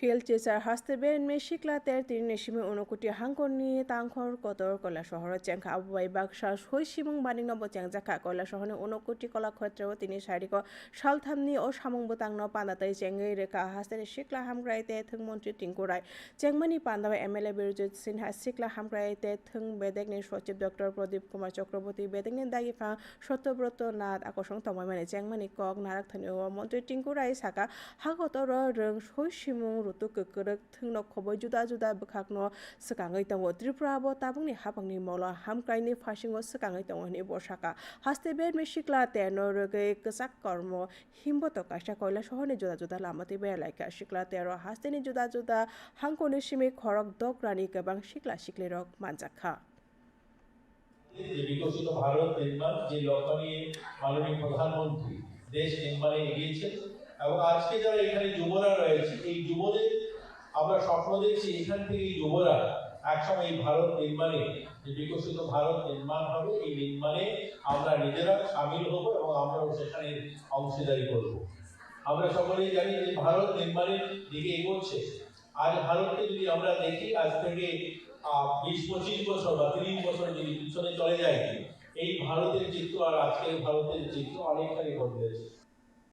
Filchesar hastaben me shiklater tirneshime onokuti hangkoni tangkhor kotor kola শহর চেংখা আবুবাই বাক্সা হৈসিমুং বানিং নব চেংজাখা কয়লা শহরে ওনকুটি কলা ক্ষেত্রেও তিনি শারীরিক সালথামনি ও সামংবো তাংনো পান্দাতাই চেঙ্গৈ রেখা হাস্তানি শিকলা হামগ্রাইতে থং মন্ত্রী টিংকুরাই চেংমানি পান্দাবা এমএলএ বিরুজিত সিনহা শিকলা হামগ্রাইতে থং বেদেকনি সচিব ডক্টর প্রদীপ কুমার চক্রবর্তী বেদেকনি দাগিফা সত্যব্রত নাথ আকর্ষণ তমাইমানে চেংমানি কক নারাকথানি ও মন্ত্রী টিংকুরাই সাকা হাগতর রং হৈসিমুং rutu kekerek thungno khoboi juda juda bkhakno sekangai tango Tripura bo tabungni hapangni mola hamkraini phasingo sekangai tango ni borsaka haste ber meshikla teno rege kesak kormo himboto kaisa koila shohone juda juda lamati ber laika shikla tero hasteni juda juda hangkoni simi khorok dokrani kebang shikla shiklirok manjakha বিকশিত ভারত নির্মাণ যে লক্ষ্য নিয়ে মাননীয় প্রধানমন্ত্রী দেশ নির্মাণে এগিয়েছেন এবং আজকে যারা এখানে যুবরা রয়েছে এই যুবদের আমরা স্বপ্ন দেখছি এখান থেকে এই যুবরা একসময় এই ভারত নির্মাণে যে বিকশিত ভারত নির্মাণ হবে এই নির্মাণে আমরা নিজেরা সামিল হব এবং আমরাও সেখানে অংশীদারি করব। আমরা সকলেই জানি যে ভারত নির্মাণের দিকে এগোচ্ছে। আজ ভারতকে যদি আমরা দেখি আজ থেকে 20-25 বছর বা 30 বছর যদি পিছনে চলে যায় এই ভারতের চিত্র আর আজকের ভারতের চিত্র অনেকটাই বদলেছে।